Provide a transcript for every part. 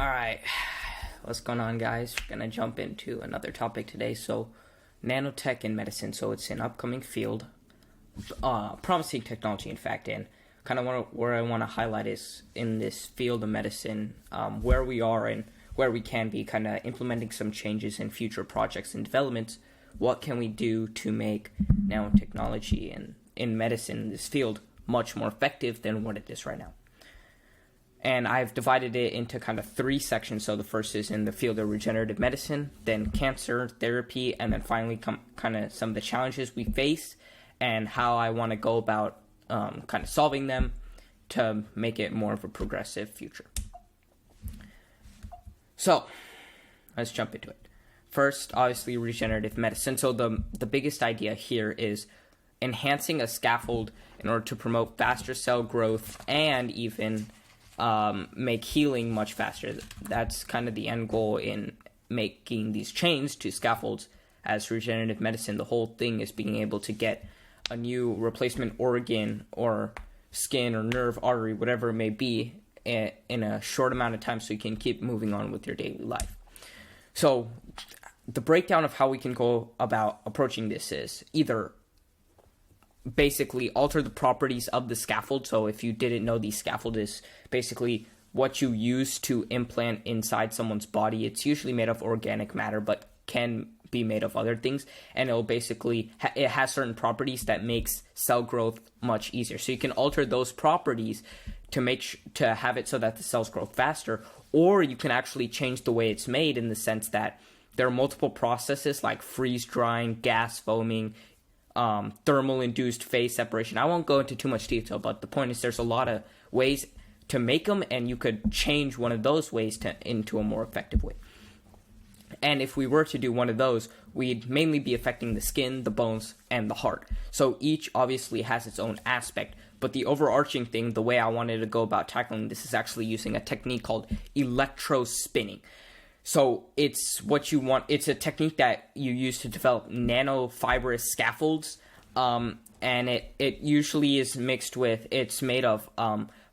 Alright, what's going on, guys? We're going to jump into another topic today. So, nanotech in medicine. So, it's an upcoming field, promising technology, in fact, and kind of where I want to highlight is in this field of medicine, where we are and where we can be, kind of implementing some changes in future projects and developments. What can we do to make nanotechnology in medicine, in this field, much more effective than what it is right now? And I've divided it into kind of three sections. So the first is in the field of regenerative medicine, then cancer therapy, and then finally kind of some of the challenges we face and how I want to go about kind of solving them to make it more of a progressive future. So let's jump into it. First, obviously, regenerative medicine. So the biggest idea here is enhancing a scaffold in order to promote faster cell growth and even make healing much faster. That's kind of the end goal in making these chains to scaffolds as regenerative medicine. The whole thing is being able to get a new replacement organ or skin or nerve, artery, whatever it may be, in a short amount of time so you can keep moving on with your daily life. So the breakdown of how we can go about approaching this is either basically alter the properties of the scaffold. So if you didn't know, the scaffold is basically what you use to implant inside someone's body. It's usually made of organic matter, but can be made of other things. And it'll basically, it has certain properties that makes cell growth much easier. So you can alter those properties to have it so that the cells grow faster, or you can actually change the way it's made in the sense that there are multiple processes like freeze drying, gas foaming, thermal induced phase separation. I won't go into too much detail, but the point is there's a lot of ways to make them, and you could change one of those ways into a more effective way. And if we were to do one of those, we'd mainly be affecting the skin, the bones, and the heart. So each obviously has its own aspect, but the overarching thing, the way I wanted to go about tackling this, is actually using a technique called electrospinning. So it's what you want. It's a technique that you use to develop nanofibrous scaffolds, and it usually is mixed with, it's made of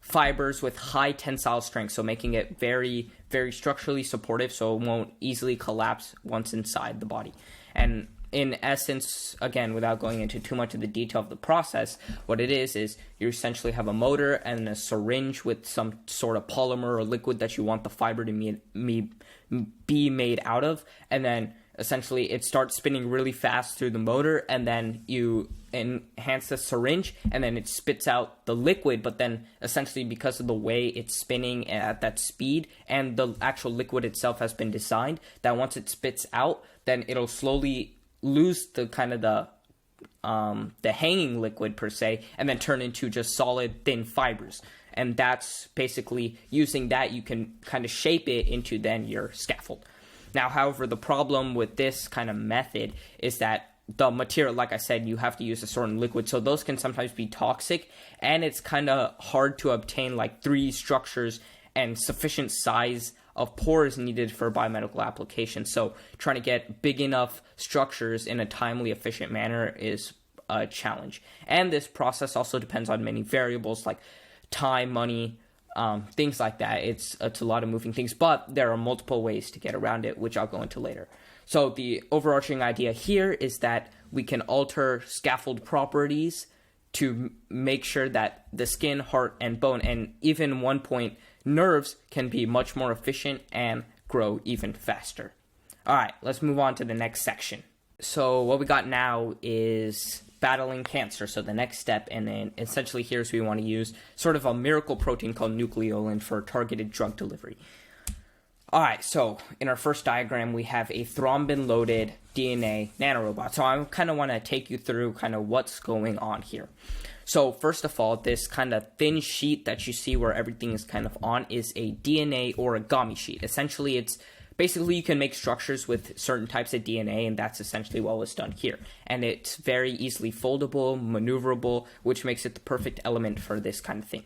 fibers with high tensile strength, so making it very, very structurally supportive so it won't easily collapse once inside the body. And in essence, again, without going into too much of the detail of the process, what it is you essentially have a motor and a syringe with some sort of polymer or liquid that you want the fiber to be made out of, and then essentially it starts spinning really fast through the motor, and then you enhance the syringe, and then it spits out the liquid. But then essentially, because of the way it's spinning at that speed and the actual liquid itself has been designed, that once it spits out, then it'll slowly lose the kind of the hanging liquid per se, and then turn into just solid thin fibers. And that's basically, using that, you can kind of shape it into then your scaffold. Now, however, the problem with this kind of method is that the material, like I said, you have to use a certain liquid, so those can sometimes be toxic, and it's kind of hard to obtain like 3D structures and sufficient size of pores needed for biomedical applications. So trying to get big enough structures in a timely, efficient manner is a challenge. And this process also depends on many variables like time, money, things like that. It's a lot of moving things, but there are multiple ways to get around it, which I'll go into later. So the overarching idea here is that we can alter scaffold properties to make sure that the skin, heart, and bone, and even one point, nerves, can be much more efficient and grow even faster. All right, let's move on to the next section. So what we got now is battling cancer. So the next step, and then essentially here's we want to use sort of a miracle protein called nucleolin for targeted drug delivery. All right, so in our first diagram, we have a thrombin-loaded DNA nanorobot. So I kind of want to take you through kind of what's going on here. So first of all, this kind of thin sheet that you see where everything is kind of on is a DNA origami sheet. Essentially, it's basically you can make structures with certain types of DNA, and that's essentially what was done here. And it's very easily foldable, maneuverable, which makes it the perfect element for this kind of thing.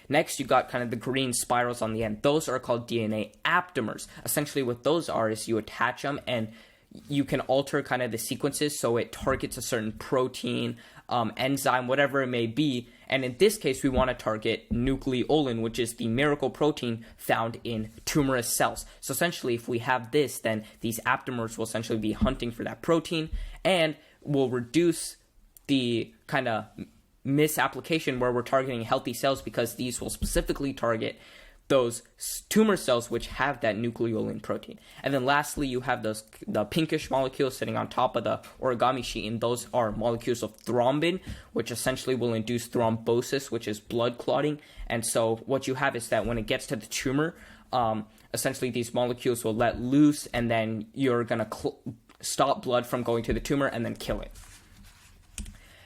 Next, you got kind of the green spirals on the end. Those are called DNA aptamers. Essentially, what those are is you attach them, and you can alter kind of the sequences so it targets a certain protein, enzyme, whatever it may be, And in this case, we want to target nucleolin, which is the miracle protein found in tumorous cells. So essentially, if we have this, then these aptamers will essentially be hunting for that protein and will reduce the kind of misapplication where we're targeting healthy cells, because these will specifically target those tumor cells which have that nucleolin protein. And then lastly, you have the pinkish molecules sitting on top of the origami sheet, and those are molecules of thrombin, which essentially will induce thrombosis, which is blood clotting. And so what you have is that when it gets to the tumor, essentially these molecules will let loose, and then you're going to stop blood from going to the tumor and then kill it.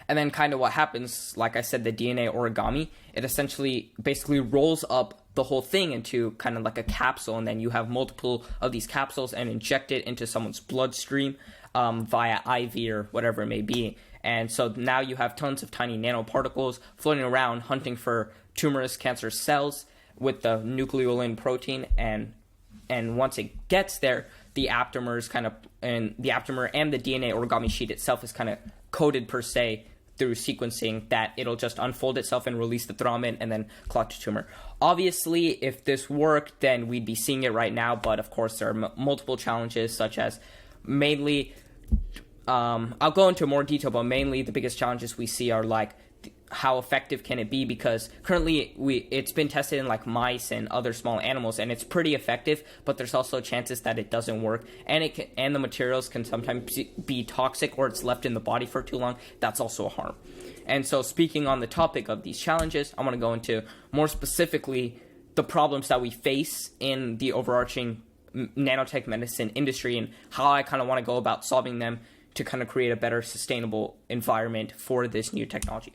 And then kind of what happens, like I said, the DNA origami, it essentially basically rolls up the whole thing into kind of like a capsule, and then you have multiple of these capsules and inject it into someone's bloodstream via IV or whatever it may be. And so now you have tons of tiny nanoparticles floating around hunting for tumorous cancer cells with the nucleolin protein, and once it gets there, the aptamers and the DNA origami sheet itself is kind of coded per se through sequencing that it'll just unfold itself and release the thrombin and then clot to tumor. Obviously, if this worked, then we'd be seeing it right now, but of course there are multiple challenges, such as mainly, I'll go into more detail, but mainly the biggest challenges we see are like, how effective can it be? Because currently it's been tested in like mice and other small animals, and it's pretty effective, but there's also chances that it doesn't work, and the materials can sometimes be toxic, or it's left in the body for too long. That's also a harm. And so, speaking on the topic of these challenges, I want to go into more specifically the problems that we face in the overarching nanotech medicine industry, and how I kind of want to go about solving them to kind of create a better sustainable environment for this new technology.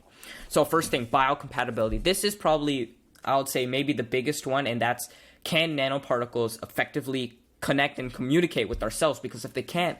So first thing, biocompatibility. This is probably, I would say, maybe the biggest one, and that's, can nanoparticles effectively connect and communicate with our cells? Because if they can't,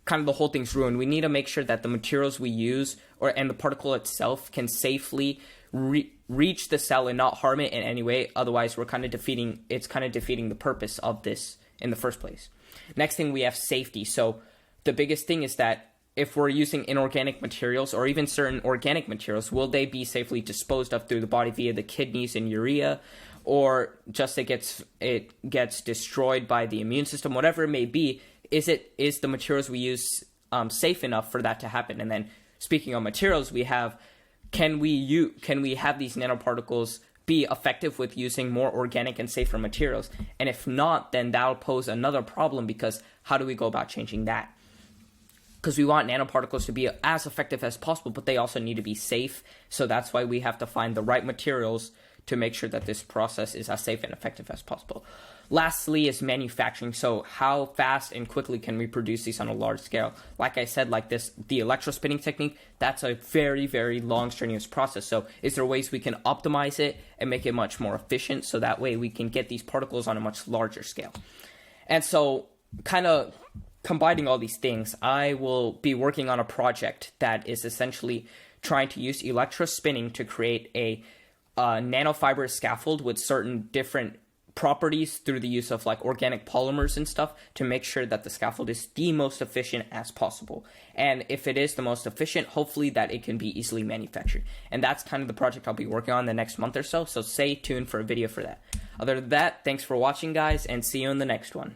kind of the whole thing's ruined. We need to make sure that the materials we use and the particle itself can safely reach the cell and not harm it in any way. Otherwise, it's kind of defeating the purpose of this in the first place. Next thing, we have safety. So the biggest thing is that if we're using inorganic materials or even certain organic materials, will they be safely disposed of through the body via the kidneys and urea, or just it gets destroyed by the immune system, whatever it may be? Is the materials we use safe enough for that to happen? And then speaking of materials, can we have these nanoparticles be effective with using more organic and safer materials? And if not, then that'll pose another problem, because how do we go about changing that? Because we want nanoparticles to be as effective as possible, but they also need to be safe. So that's why we have to find the right materials to make sure that this process is as safe and effective as possible. Lastly is manufacturing. So how fast and quickly can we produce these on a large scale? Like I said, like the electrospinning technique, that's a very, very long, strenuous process. So is there ways we can optimize it and make it much more efficient, so that way we can get these particles on a much larger scale? And so kind of combining all these things, I will be working on a project that is essentially trying to use electrospinning to create a nanofiber scaffold with certain different properties through the use of like organic polymers and stuff, to make sure that the scaffold is the most efficient as possible. And if it is the most efficient, hopefully that it can be easily manufactured. And that's kind of the project I'll be working on the next month or so. So stay tuned for a video for that. Other than that, thanks for watching, guys, and see you in the next one.